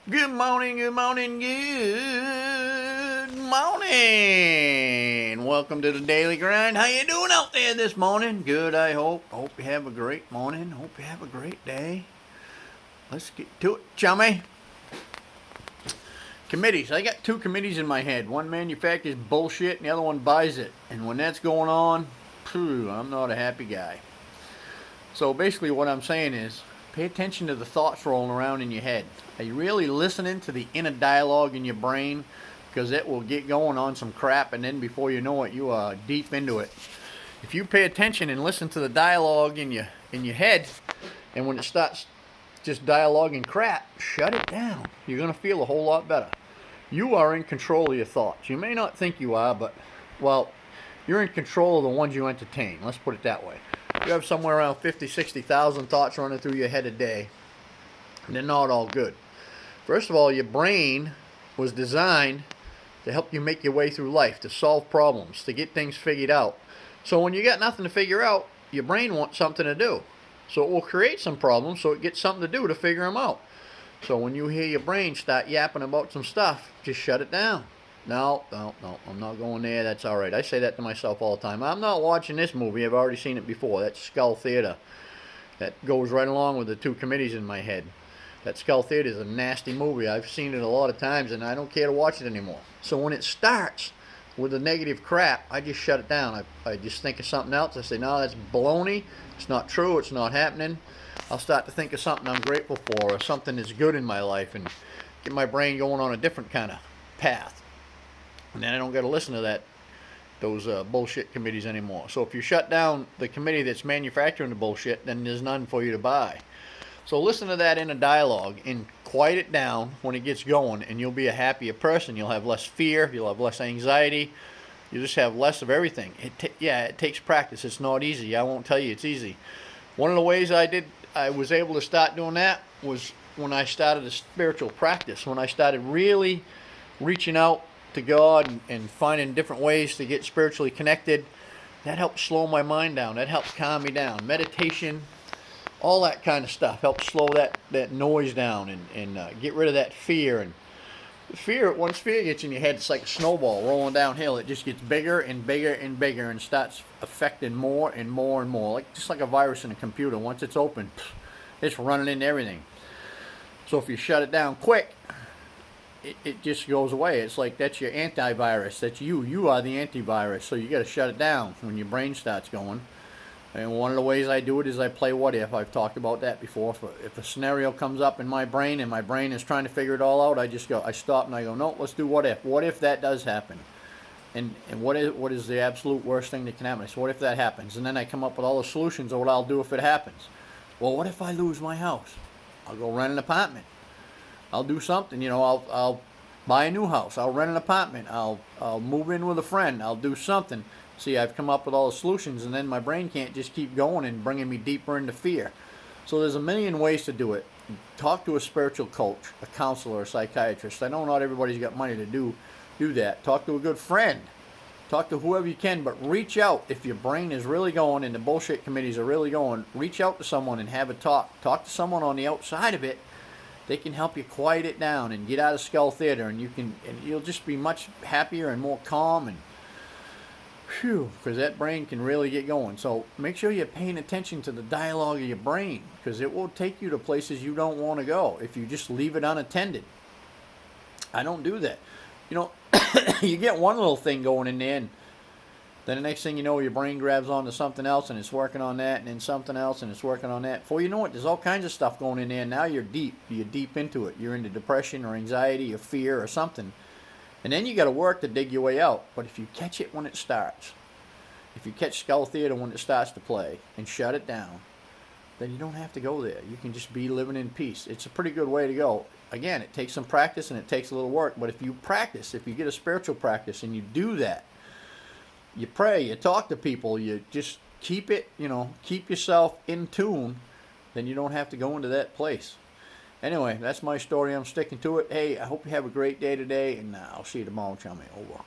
Good morning, good morning, good morning. Welcome to the Daily Grind. How you doing out there this morning? Good, I hope. Hope you have a great morning. Hope you have a great day. Let's get to it, chummy. Committees. I got two committees in my head. One manufactures bullshit and the other one buys it. And when that's going on, I'm not a happy guy. So basically what I'm saying is, pay attention to the thoughts rolling around in your head. Are you really listening to the inner dialogue in your brain? Because it will get going on some crap, and then before you know it, you are deep into it. If you pay attention and listen to the dialogue in your head, and when it starts just dialoguing crap, shut it down. You're going to feel a whole lot better. You are in control of your thoughts. You may not think you are, but, well, you're in control of the ones you entertain. Let's put it that way. You have somewhere around 50, 60,000 thoughts running through your head a day, and they're not all good. First of all, your brain was designed to help you make your way through life, to solve problems, to get things figured out. So when you got nothing to figure out, your brain wants something to do. So it will create some problems so it gets something to do to figure them out. So when you hear your brain start yapping about some stuff, just shut it down. No, I'm not going there. That's all right. I say that to myself all the time. I'm not watching this movie. I've already seen it before. That's Skull Theater. That goes right along with the two committees in my head. That Skull Theater is a nasty movie. I've seen it a lot of times, and I don't care to watch it anymore. So when it starts with the negative crap, I just shut it down. I just think of something else. I say, no, that's baloney. It's not true. It's not happening. I'll start to think of something I'm grateful for or something that's good in my life and get my brain going on a different kind of path. And then I don't got to listen to those bullshit committees anymore. So if you shut down the committee that's manufacturing the bullshit, then there's none for you to buy. So listen to that inner dialogue and quiet it down when it gets going, and you'll be a happier person. You'll have less fear. You'll have less anxiety. You just have less of everything. It takes practice. It's not easy. I won't tell you it's easy. One of the ways I was able to start doing that was when I started a spiritual practice, when I started really reaching out to God and finding different ways to get spiritually connected. That helps slow my mind down. That helps calm me down. Meditation, all that kind of stuff helps slow that noise down and get rid of that fear. And once fear gets in your head, it's like a snowball rolling downhill. It just gets bigger and bigger and bigger and starts affecting more and more and more, just like a virus in a computer. Once it's open, it's running into everything. So if you shut it down quick, it just goes away. It's like that's your antivirus. That's you. You are the antivirus. So you got to shut it down when your brain starts going. And one of the ways I do it is I play what if. I've talked about that before. If a scenario comes up in my brain and my brain is trying to figure it all out, I stop and I go, no, let's do what if. What if that does happen? And what is the absolute worst thing that can happen? So what if that happens? And then I come up with all the solutions of what I'll do if it happens. Well, what if I lose my house? I'll go rent an apartment. I'll do something, I'll buy a new house. I'll rent an apartment. I'll move in with a friend. I'll do something. See, I've come up with all the solutions, and then my brain can't just keep going and bringing me deeper into fear. So there's a million ways to do it. Talk to a spiritual coach, a counselor, a psychiatrist. I know not everybody's got money to do that. Talk to a good friend. Talk to whoever you can, but reach out. If your brain is really going and the bullshit committees are really going, reach out to someone and have a talk. Talk to someone on the outside of it. They can help you quiet it down and get out of Skull Theater, and you'll just be much happier and more calm, and because that brain can really get going. So make sure you're paying attention to the dialogue of your brain, because it will take you to places you don't want to go if you just leave it unattended. I don't do that. You get one little thing going in there, and then the next thing you know, your brain grabs onto something else, and it's working on that, and then something else, and it's working on that. Before you know it, there's all kinds of stuff going in there, and now you're deep into it. You're into depression or anxiety or fear or something. And then you got to work to dig your way out. But if you catch it when it starts, if you catch Skull Theater when it starts to play and shut it down, then you don't have to go there. You can just be living in peace. It's a pretty good way to go. Again, it takes some practice and it takes a little work. But if you practice, if you get a spiritual practice and you do that, you pray, you talk to people, you just keep yourself in tune, then you don't have to go into that place. Anyway, that's my story. I'm sticking to it. Hey, I hope you have a great day today, and I'll see you tomorrow, chummy. Over.